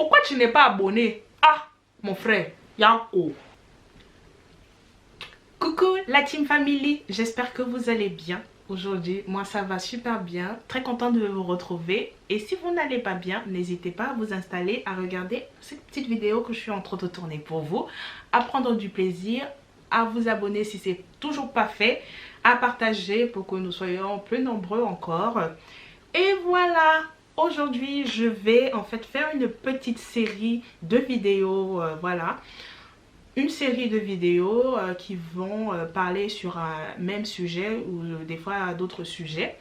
Pourquoi tu n'es pas abonné? Ah, mon frère, Yako. Coucou la Team Family, j'espère que vous allez bien. Aujourd'hui, moi ça va super bien, très contente de vous retrouver. Et si vous n'allez pas bien, n'hésitez pas à vous installer, à regarder cette petite vidéo que je suis en train de tourner pour vous, à prendre du plaisir, à vous abonner si c'est toujours pas fait, à partager pour que nous soyons plus nombreux encore. Et voilà, aujourd'hui je vais en fait faire une petite série de vidéos, voilà. Une série de vidéos qui vont parler sur un même sujet ou des fois d'autres sujets.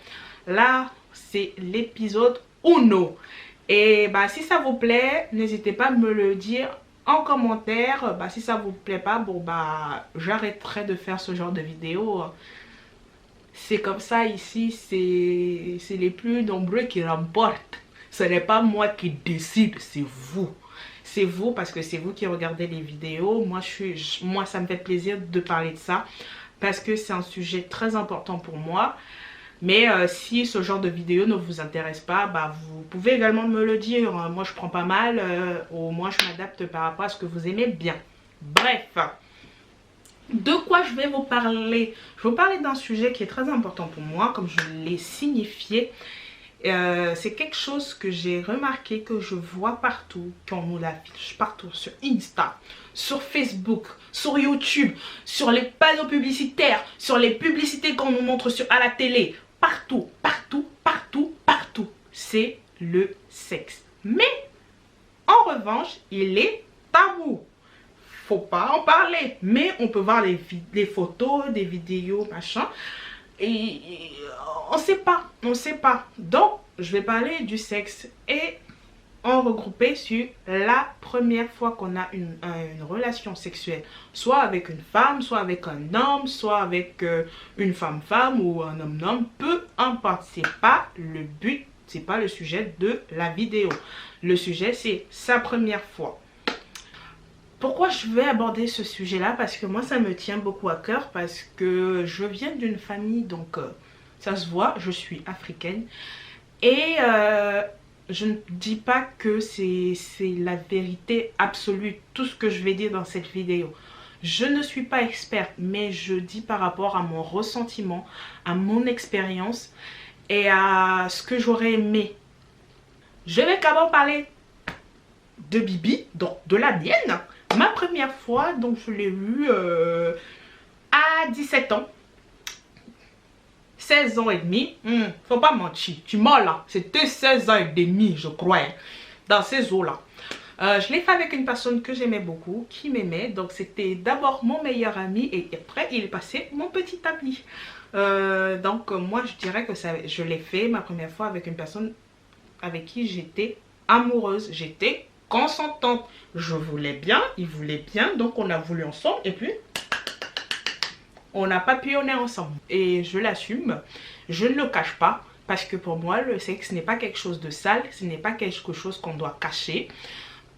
Là, c'est l'épisode 1. Et bah, si ça vous plaît, n'hésitez pas à me le dire en commentaire. Bah, si ça vous plaît pas, bon bah j'arrêterai de faire ce genre de vidéos. C'est comme ça ici, c'est les plus nombreux qui remportent. Ce n'est pas moi qui décide, c'est vous. C'est vous parce que c'est vous qui regardez les vidéos. Moi, ça me fait plaisir de parler de ça parce que c'est un sujet très important pour moi. Mais si ce genre de vidéo ne vous intéresse pas, bah, vous pouvez également me le dire. Moi, je prends pas mal. Au moins, je m'adapte par rapport à ce que vous aimez bien. Bref, de quoi je vais vous parler? Je vais vous parler d'un sujet qui est très important pour moi, comme je l'ai signifié. C'est quelque chose que j'ai remarqué, que je vois partout, qu'on nous l'affiche partout sur Insta, sur Facebook, sur YouTube, sur les panneaux publicitaires, sur les publicités qu'on nous montre à la télé, partout, partout, partout, partout. C'est le sexe. Mais en revanche, il est tabou. Faut pas en parler, mais on peut voir les photos, des vidéos, machin. Et on sait pas, on sait pas. Donc, je vais parler du sexe et en regrouper sur la première fois qu'on a une relation sexuelle. Soit avec une femme, soit avec un homme, soit avec une femme-femme ou un homme-homme. Peu importe, c'est pas le but, c'est pas le sujet de la vidéo. Le sujet, c'est sa première fois. Pourquoi je vais aborder ce sujet-là? Parce que moi, ça me tient beaucoup à cœur. Parce que je viens d'une famille, donc ça se voit, je suis africaine. Et je ne dis pas que c'est la vérité absolue, tout ce que je vais dire dans cette vidéo. Je ne suis pas experte, mais je dis par rapport à mon ressentiment, à mon expérience et à ce que j'aurais aimé. Je vais d'abord parler de Bibi, donc de la mienne. Ma première fois, donc je l'ai eue à 17 ans. 16 ans et demi. Faut pas mentir. Tu mens là. C'était 16 ans et demi, je crois. Hein, dans ces eaux-là. Je l'ai fait avec une personne que j'aimais beaucoup, qui m'aimait. Donc c'était d'abord mon meilleur ami et après il est passé mon petit ami. Donc moi je dirais que je l'ai fait ma première fois avec une personne avec qui j'étais amoureuse. J'étais consentante. Je voulais bien, il voulait bien, donc on a voulu ensemble et puis on n'a pas papillonné ensemble. Et je l'assume, je ne le cache pas parce que pour moi le sexe n'est pas quelque chose de sale, ce n'est pas quelque chose qu'on doit cacher.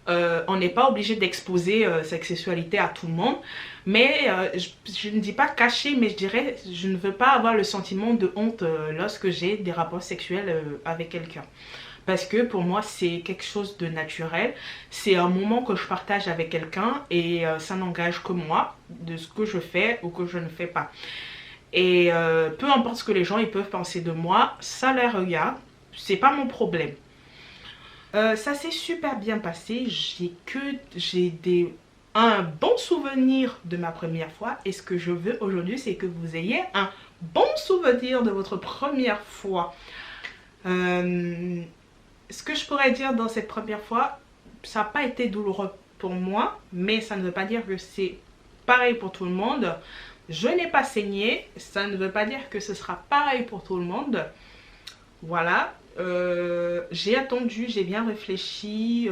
On n'est pas obligé d'exposer sa sexualité à tout le monde, mais je ne dis pas cacher, mais je dirais je ne veux pas avoir le sentiment de honte lorsque j'ai des rapports sexuels avec quelqu'un. Parce que pour moi c'est quelque chose de naturel, c'est un moment que je partage avec quelqu'un et ça n'engage que moi de ce que je fais ou que je ne fais pas. Et peu importe ce que les gens ils peuvent penser de moi, ça les regarde, c'est pas mon problème. Ça s'est super bien passé, j'ai un bon souvenir de ma première fois et ce que je veux aujourd'hui c'est que vous ayez un bon souvenir de votre première fois. Ce que je pourrais dire dans cette première fois, ça n'a pas été douloureux pour moi, mais ça ne veut pas dire que c'est pareil pour tout le monde. Je n'ai pas saigné, ça ne veut pas dire que ce sera pareil pour tout le monde. Voilà, j'ai attendu, j'ai bien réfléchi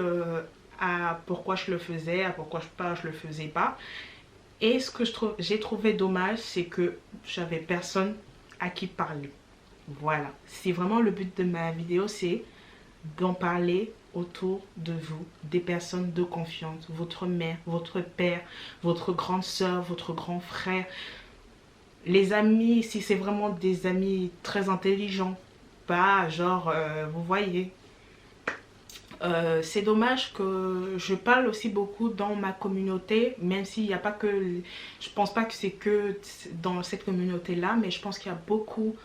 à pourquoi je le faisais, à pourquoi je le faisais pas. Et ce que j'ai trouvé dommage, c'est que j'avais personne à qui parler. Voilà, c'est vraiment le but de ma vidéo, c'est d'en parler autour de vous, des personnes de confiance, votre mère, votre père, votre grande soeur, votre grand frère, les amis, si c'est vraiment des amis très intelligents, pas genre, vous voyez, C'est dommage que je parle aussi beaucoup dans ma communauté, même s'il n'y a pas que... Je pense pas que c'est que dans cette communauté-là, mais je pense qu'il y a beaucoup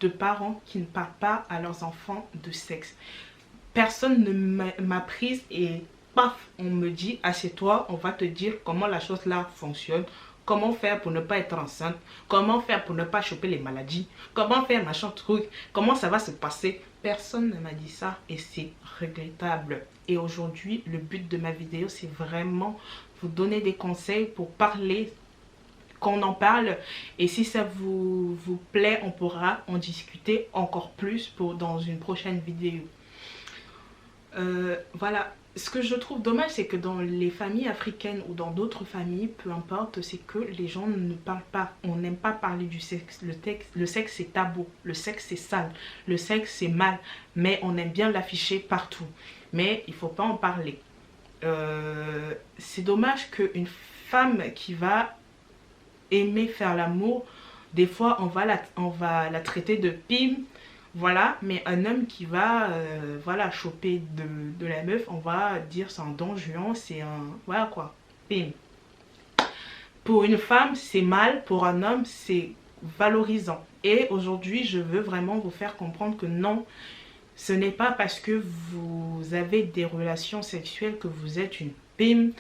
de parents qui ne parlent pas à leurs enfants de sexe. Personne ne m'a prise et paf, on me dit assieds-toi, on va te dire comment la chose là fonctionne, comment faire pour ne pas être enceinte, comment faire pour ne pas choper les maladies, comment faire machin truc, comment ça va se passer. Personne ne m'a dit ça et c'est regrettable. Et aujourd'hui, le but de ma vidéo, c'est vraiment vous donner des conseils pour parler, qu'on en parle. Et si ça vous plaît, on pourra en discuter encore plus dans une prochaine vidéo. Voilà. Ce que je trouve dommage, c'est que dans les familles africaines ou dans d'autres familles, peu importe, c'est que les gens ne parlent pas. On n'aime pas parler du sexe. Le sexe, c'est tabou. Le sexe, c'est sale. Le sexe, c'est mal. Mais on aime bien l'afficher partout. Mais il ne faut pas en parler. C'est dommage qu'une femme qui va aimer faire l'amour, des fois, on va la traiter de pim. Voilà, mais un homme qui va voilà, choper de la meuf, on va dire c'est un don juan, c'est un... Voilà quoi, bim. Pour une femme, c'est mal, pour un homme, c'est valorisant. Et aujourd'hui, je veux vraiment vous faire comprendre que non, ce n'est pas parce que vous avez des relations sexuelles que vous êtes une pim,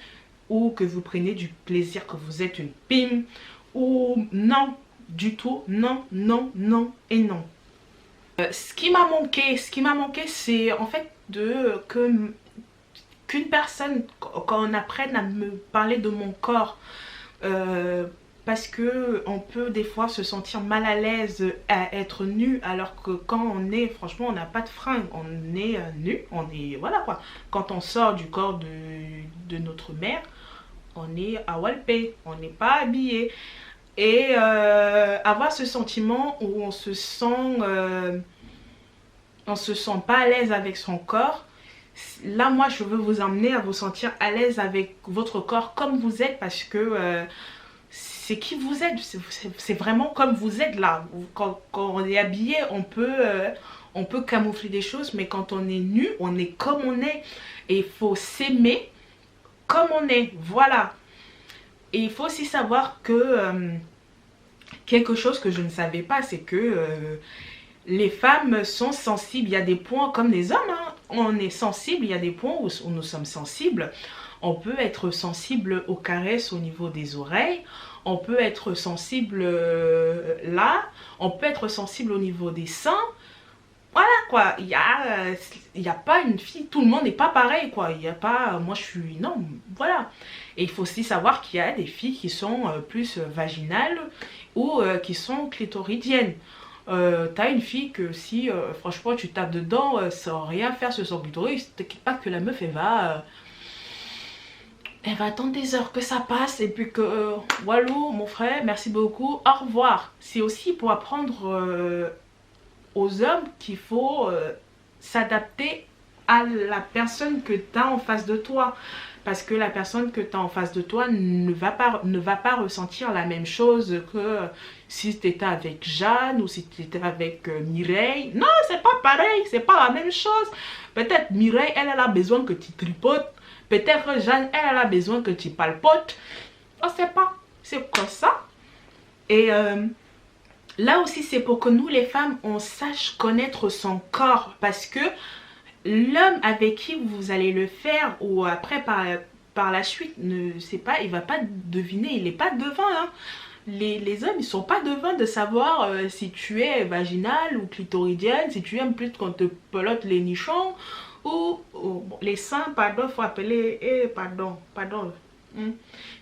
ou que vous prenez du plaisir que vous êtes une pim, ou non, du tout, non, non, non et non. Ce qui m'a manqué, c'est en fait qu'une personne, quand on apprenne à me parler de mon corps, parce que on peut des fois se sentir mal à l'aise à être nu, alors que quand on est, franchement, on n'a pas de fringues, on est nu, on est, voilà quoi. Quand on sort du corps de notre mère, on est à walpé, on n'est pas habillé. Et avoir ce sentiment où on se sent pas à l'aise avec son corps, là moi je veux vous emmener à vous sentir à l'aise avec votre corps comme vous êtes, parce que c'est qui vous êtes, c'est vraiment comme vous êtes là. Quand on est habillé, on peut camoufler des choses, mais quand on est nu, on est comme on est. Et il faut s'aimer comme on est, voilà. Et il faut aussi savoir que quelque chose que je ne savais pas, c'est que les femmes sont sensibles. Il y a des points comme les hommes, hein. On est sensible, il y a des points où nous sommes sensibles. On peut être sensible aux caresses au niveau des oreilles. On peut être sensible là. On peut être sensible au niveau des seins. Voilà quoi, il y a pas une fille, tout le monde n'est pas pareil quoi, il n'y a pas, moi je suis, non, voilà. Et il faut aussi savoir qu'il y a des filles qui sont plus vaginales ou qui sont clitoridiennes. T'as une fille que si franchement tu tapes dedans, sans rien faire sur son clitoris, t'inquiète pas que la meuf elle va attendre des heures que ça passe, et puis que walou mon frère, merci beaucoup, au revoir. C'est aussi pour apprendre aux hommes qu'il faut s'adapter à la personne que tu as en face de toi, parce que la personne que tu as en face de toi ne va pas ressentir la même chose que si tu étais avec Jeanne ou si tu étais avec Mireille. Non, c'est pas pareil, c'est pas la même chose. Peut-être Mireille, elle a besoin que tu tripotes, peut-être Jeanne, elle a besoin que tu palpotes. On sait pas, c'est comme ça. Et là aussi, c'est pour que nous, les femmes, on sache connaître son corps. Parce que l'homme avec qui vous allez le faire, ou après par la suite, ne sait pas, il va pas deviner, il n'est pas devin. Hein. Les hommes, ils sont pas devins de savoir si tu es vaginale ou clitoridienne, si tu aimes plus qu'on te pelote les nichons, ou les seins, pardon, il faut appeler, pardon.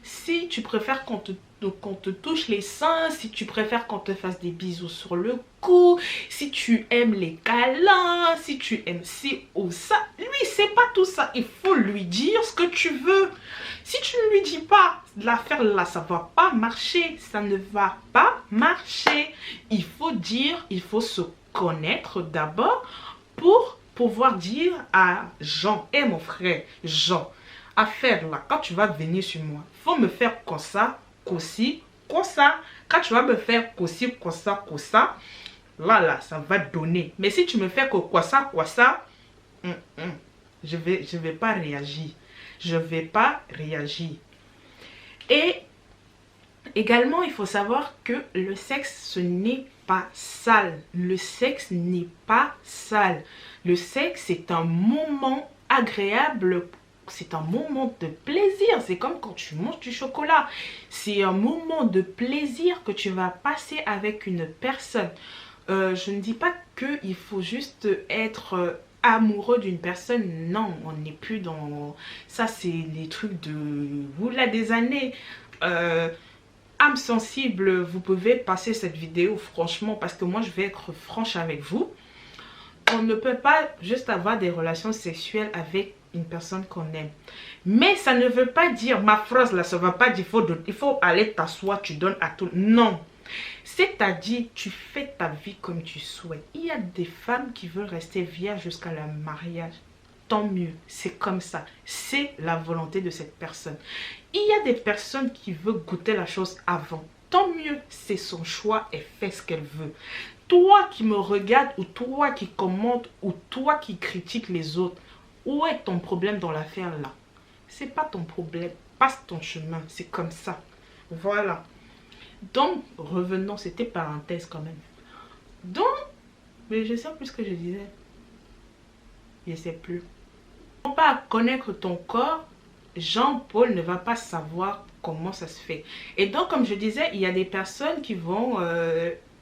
Si tu préfères qu'on te touche les seins, si tu préfères qu'on te fasse des bisous sur le cou, si tu aimes les câlins, si tu aimes ci ou ça, lui c'est pas tout ça. Il faut lui dire ce que tu veux. Si tu ne lui dis pas, l'affaire là ça va pas marcher, ça ne va pas marcher. Il faut dire, il faut se connaître d'abord pour pouvoir dire à Jean, et mon frère Jean, affaire là, quand tu vas venir sur moi, faut me faire comme ça, qu'aussi, comme ça. Quand tu vas me faire qu'aussi, comme ça, là, ça va donner. Mais si tu me fais que quoi ça, Je vais pas réagir. Je vais pas réagir. Et également, il faut savoir que le sexe, ce n'est pas sale. Le sexe n'est pas sale. Le sexe, c'est un moment agréable. C'est un moment de plaisir. C'est comme quand tu manges du chocolat. C'est un moment de plaisir que tu vas passer avec une personne. Je ne dis pas qu'il faut juste être amoureux d'une personne. Non, on n'est plus dans... Ça, c'est des trucs de... Oula, des années. Âme sensible, vous pouvez passer cette vidéo franchement parce que moi, je vais être franche avec vous. On ne peut pas juste avoir des relations sexuelles avec une personne qu'on aime. Mais ça ne veut pas dire, ma phrase là, ça ne va pas dire, il faut aller t'asseoir, tu donnes à tout. Non. C'est-à-dire, tu fais ta vie comme tu souhaites. Il y a des femmes qui veulent rester vierges jusqu'à leur mariage. Tant mieux, c'est comme ça. C'est la volonté de cette personne. Il y a des personnes qui veulent goûter la chose avant. Tant mieux, c'est son choix, elle fait ce qu'elle veut. Toi qui me regardes, ou toi qui commente, ou toi qui critiques les autres, où est ton problème dans l'affaire là? C'est pas ton problème, passe ton chemin, c'est comme ça. Voilà. Donc, revenons, c'était parenthèse quand même. Donc, mais je sais plus ce que je disais. Je sais plus. Pour pas connaître ton corps, Jean-Paul ne va pas savoir comment ça se fait. Et donc, comme je disais, il y a des personnes qui vont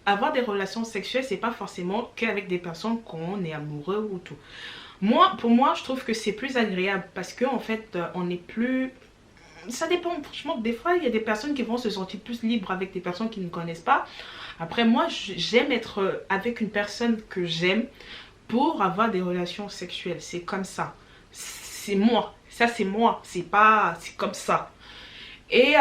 avoir des relations sexuelles. C'est pas forcément qu'avec des personnes qu'on est amoureux ou tout. Pour moi, je trouve que c'est plus agréable parce qu'en fait, on est plus... Ça dépend, franchement, des fois, il y a des personnes qui vont se sentir plus libres avec des personnes qui ne connaissent pas. Après, moi, j'aime être avec une personne que j'aime pour avoir des relations sexuelles. C'est comme ça. C'est moi. Ça, c'est moi. C'est pas... C'est comme ça. Et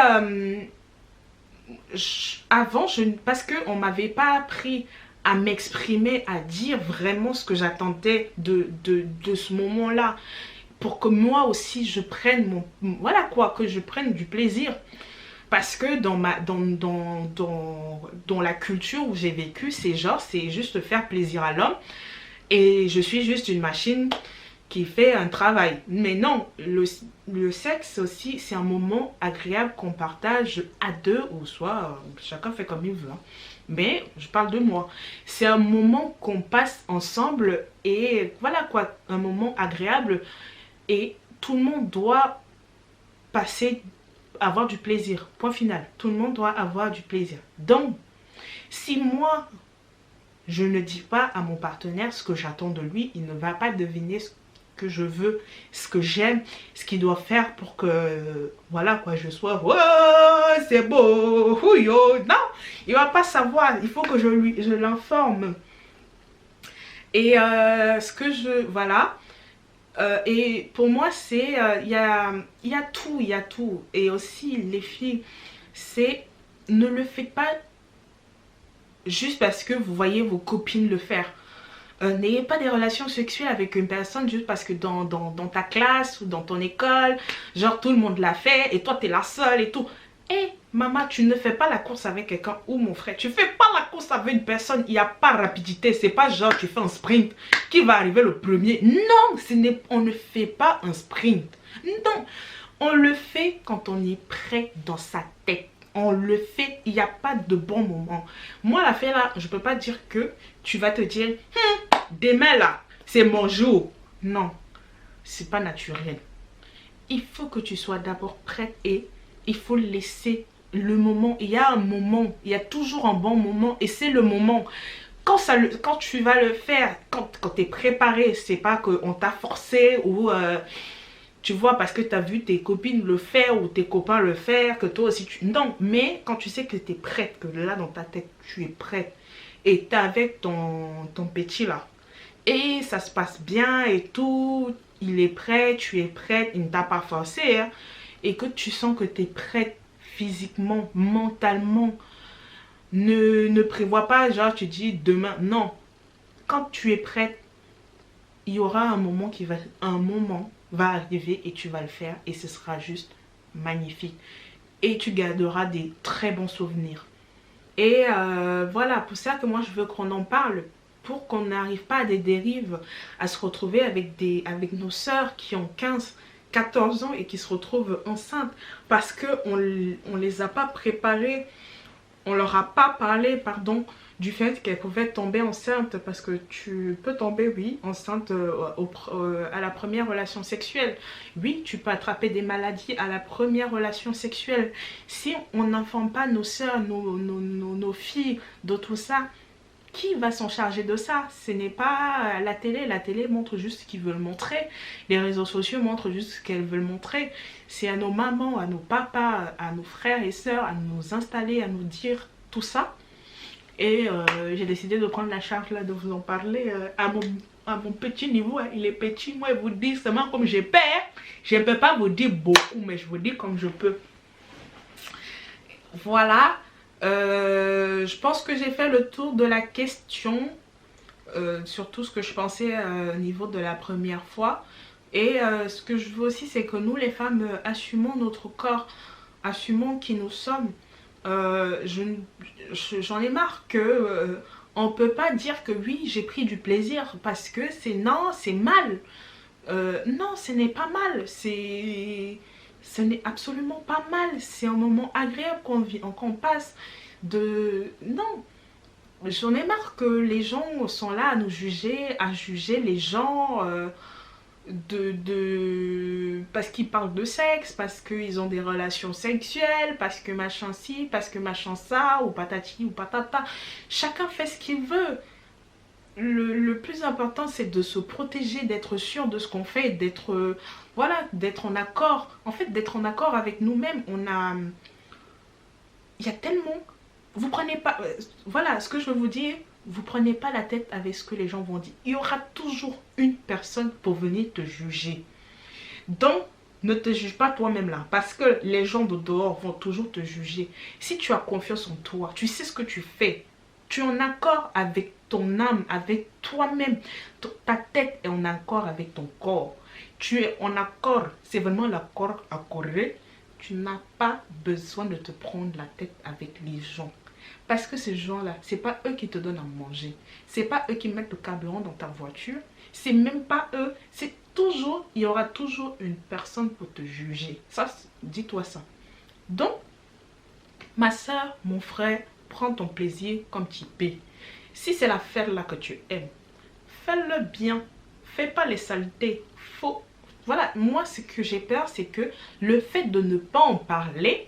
parce qu'on ne m'avait pas appris à m'exprimer, à dire vraiment ce que j'attendais de ce moment-là. Pour que moi aussi, je prenne voilà quoi, que je prenne du plaisir. Parce que dans la culture où j'ai vécu, c'est juste faire plaisir à l'homme. Et je suis juste une machine qui fait un travail. Mais non, le sexe aussi, c'est un moment agréable qu'on partage à deux ou soit chacun fait comme il veut. Hein. Mais je parle de moi. C'est un moment qu'on passe ensemble et voilà quoi, un moment agréable et tout le monde doit avoir du plaisir. Point final. Tout le monde doit avoir du plaisir. Donc, si moi, je ne dis pas à mon partenaire ce que j'attends de lui, il ne va pas deviner ce que je veux, ce que j'aime, ce qu'il doit faire pour que, voilà quoi, je sois, oh, c'est beau, yo. Non, il va pas savoir, il faut que je l'informe. Et voilà. Et pour moi, c'est, il y a tout. Et aussi, les filles, c'est, ne le faites pas juste parce que vous voyez vos copines le faire. N'ayez pas des relations sexuelles avec une personne juste parce que dans ta classe ou dans ton école, genre tout le monde l'a fait et toi t'es la seule et tout. Hé, maman, tu ne fais pas la course avec quelqu'un ou mon frère. Tu fais pas la course avec une personne, il n'y a pas rapidité. C'est pas genre tu fais un sprint qui va arriver le premier. Non, on ne fait pas un sprint. Non, on le fait quand on est prêt dans sa tête. On le fait, il n'y a pas de bon moment. Moi, la fille là, je peux pas dire que tu vas te dire, demain là, c'est mon jour. Non, c'est pas naturel. Il faut que tu sois d'abord prête et il faut laisser le moment. Il y a un moment, il y a toujours un bon moment et c'est le moment. Quand tu vas le faire, quand tu es préparé, c'est pas qu'on t'a forcé ou... tu vois, parce que tu as vu tes copines le faire ou tes copains le faire, que toi aussi tu... Non, mais quand tu sais que tu es prête, que là dans ta tête, tu es prête. Et tu es avec ton petit là. Et ça se passe bien et tout. Il est prêt, tu es prête. Il ne t'a pas forcé. Hein, et que tu sens que tu es prête physiquement, mentalement. Ne prévois pas, genre tu dis demain. Non. Quand tu es prête, il y aura un moment va arriver et tu vas le faire et ce sera juste magnifique et tu garderas des très bons souvenirs. Et voilà, pour ça que moi je veux qu'on en parle pour qu'on n'arrive pas à des dérives, à se retrouver avec nos sœurs qui ont 15, 14 ans et qui se retrouvent enceintes parce qu'on ne les a pas préparées, on leur a pas parlé, pardon, du fait qu'elles pouvaient tomber enceinte, parce que tu peux tomber, oui, enceinte à la première relation sexuelle. Oui, tu peux attraper des maladies à la première relation sexuelle. Si on n'informe pas nos soeurs, nos filles de tout ça, qui va s'en charger de ça? Ce n'est pas la télé. La télé montre juste ce qu'ils veulent montrer. Les réseaux sociaux montrent juste ce qu'elles veulent montrer. C'est à nos mamans, à nos papas, à nos frères et sœurs à nous installer, à nous dire tout ça. Et j'ai décidé de prendre la charge là de vous en parler à mon petit niveau. Hein. Il est petit, moi je vous dis seulement comme je peux. Je ne peux pas vous dire beaucoup, mais je vous dis comme je peux. Voilà. Je pense que j'ai fait le tour de la question, sur tout ce que je pensais au niveau de la première fois. Et ce que je veux aussi, c'est que nous les femmes assumons notre corps, assumons qui nous sommes. J'en ai marre que on peut pas dire que oui j'ai pris du plaisir parce que c'est non, c'est mal. Non, ce n'est pas mal, ce n'est absolument pas mal, c'est un moment agréable qu'on passe de... Non, j'en ai marre que les gens sont là à nous juger, à juger les gens parce qu'ils parlent de sexe, parce qu'ils ont des relations sexuelles, parce que machin ci, parce que machin ça, ou patati ou patata. Chacun fait ce qu'il veut. Le plus important, c'est de se protéger, d'être sûr de ce qu'on fait, d'être voilà, d'être en accord. En fait, d'être en accord avec nous-mêmes. Il y a tellement... Vous prenez pas... voilà, ce que je veux vous dire, vous prenez pas la tête avec ce que les gens vont dire. Il y aura toujours une personne pour venir te juger. Donc, ne te juge pas toi-même là. Parce que les gens de dehors vont toujours te juger. Si tu as confiance en toi, tu sais ce que tu fais. Tu es en accord avec ton âme, avec toi-même. Ta tête est en accord avec ton corps. Tu es en accord. C'est vraiment l'accord accordé. Tu n'as pas besoin de te prendre la tête avec les gens. Parce que ces gens-là, ce n'est pas eux qui te donnent à manger. Ce n'est pas eux qui mettent le carburant dans ta voiture. C'est même pas eux. C'est toujours, il y aura toujours une personne pour te juger. Ça, dis-toi ça. Donc, ma soeur, mon frère, prends ton plaisir comme tu peux. Si c'est l'affaire là que tu aimes, fais-le bien. Fais pas les saletés. Voilà, moi ce que j'ai peur, c'est que le fait de ne pas en parler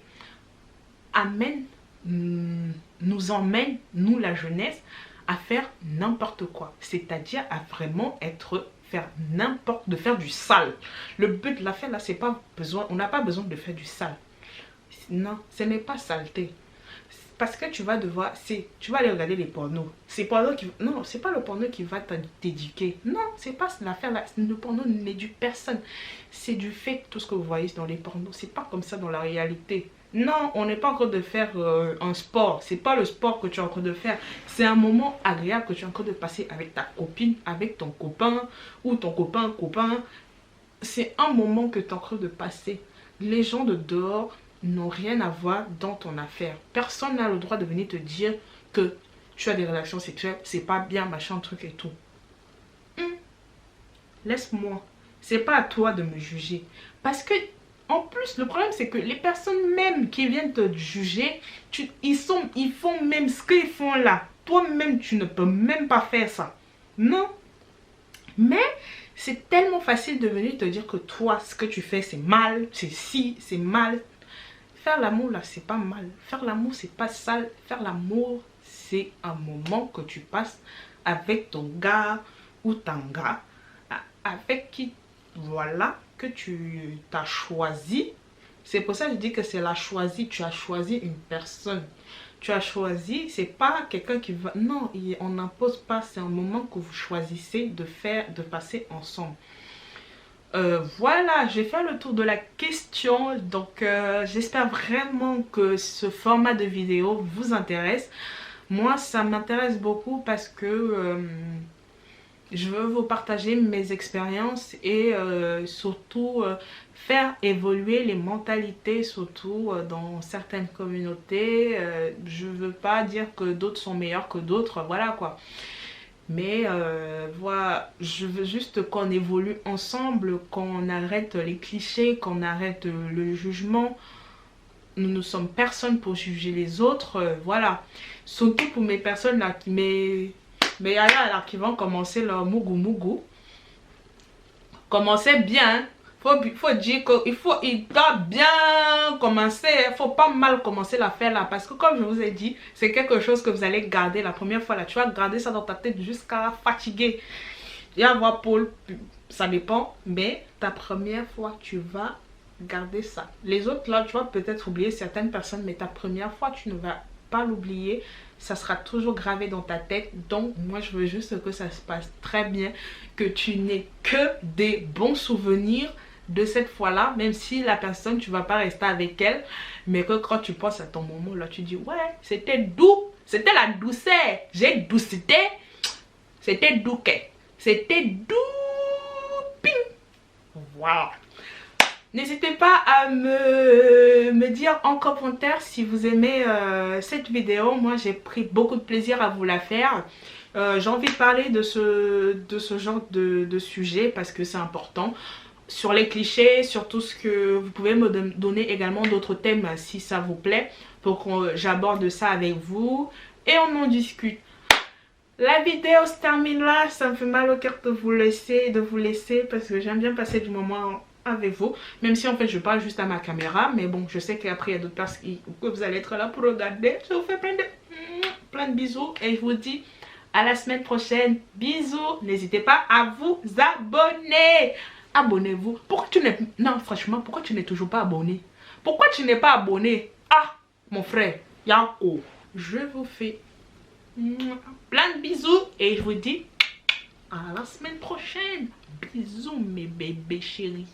nous emmène, nous la jeunesse, à faire n'importe quoi. C'est-à-dire à vraiment de faire du sale. Le but de l'affaire là, c'est pas besoin, on n'a pas besoin de faire du sale. Non, ce n'est pas saleté. Parce que tu vas devoir, tu vas aller regarder les pornos. Non, c'est pas le porno qui va t'éduquer. Non, c'est pas l'affaire là. Le porno n'éduque personne. C'est du fait tout ce que vous voyez dans les pornos. C'est pas comme ça dans la réalité. Non, on n'est pas en train de faire un sport. C'est pas le sport que tu es en train de faire. C'est un moment agréable que tu es en train de passer avec ta copine, avec ton copain ou ton copain. C'est un moment que tu es en train de passer. Les gens de dehors n'ont rien à voir dans ton affaire. Personne n'a le droit de venir te dire que tu as des relations sexuelles, c'est pas bien, machin, truc et tout. Laisse-moi. C'est pas à toi de me juger. Parce que, en plus, le problème, c'est que les personnes même qui viennent te juger, ils font même ce qu'ils font là. Toi-même, tu ne peux même pas faire ça. Non. Mais c'est tellement facile de venir te dire que toi, ce que tu fais, c'est mal, c'est si, c'est mal. Faire l'amour là, c'est pas mal. Faire l'amour, c'est pas sale. Faire l'amour, c'est un moment que tu passes avec ton gars ou ton gars, avec qui, voilà, que tu t'as choisi. C'est pour ça que je dis que c'est la choisie. Tu as choisi une personne. Tu as choisi, c'est pas quelqu'un qui va... Non, on n'impose pas. C'est un moment que vous choisissez de passer ensemble. Voilà, j'ai fait le tour de la question, donc j'espère vraiment que ce format de vidéo vous intéresse. Moi, ça m'intéresse beaucoup parce que je veux vous partager mes expériences et surtout faire évoluer les mentalités, surtout dans certaines communautés. Je veux pas dire que d'autres sont meilleurs que d'autres, voilà quoi. Mais voilà, je veux juste qu'on évolue ensemble, qu'on arrête les clichés, qu'on arrête le jugement. Nous ne sommes personne pour juger les autres, voilà. Surtout pour mes personnes là, mes yaya là qui vont commencer leur mougou mougou. Commencez bien, faut dire il doit bien commencer, il faut pas mal commencer l'affaire là, parce que comme je vous ai dit, c'est quelque chose que vous allez garder la première fois là, tu vas garder ça dans ta tête jusqu'à fatiguer. Et avoir Paul, ça dépend, mais ta première fois tu vas garder ça. Les autres là, tu vas peut-être oublier certaines personnes, mais ta première fois tu ne vas pas l'oublier, ça sera toujours gravé dans ta tête. Donc moi je veux juste que ça se passe très bien, que tu n'aies que des bons souvenirs de cette fois là, même si la personne tu vas pas rester avec elle, mais que quand tu penses à ton moment là, tu dis ouais c'était doux, c'était la douceur, j'ai doucité, c'était doux, c'était doux, ping. Voilà. N'hésitez pas à me dire en commentaire si vous aimez cette vidéo. Moi j'ai pris beaucoup de plaisir à vous la faire. J'ai envie de parler de ce genre de sujet parce que c'est important. Sur les clichés, sur tout ce que vous pouvez me donner également d'autres thèmes si ça vous plaît. Pour que j'aborde ça avec vous et on en discute. La vidéo se termine là, ça me fait mal au cœur de vous laisser parce que j'aime bien passer du moment avec vous, même si en fait je parle juste à ma caméra, mais bon je sais qu'après il y a d'autres personnes que vous allez être là pour regarder. Je vous fais plein de bisous et je vous dis à la semaine prochaine. Bisous, n'hésitez pas à vous abonner. Abonnez-vous. Pourquoi tu n'es... Non franchement, pourquoi tu n'es toujours pas abonné? Pourquoi tu n'es pas abonné? Ah mon frère Yako, je vous fais plein de bisous et je vous dis à la semaine prochaine. Bisous mes bébés chéris.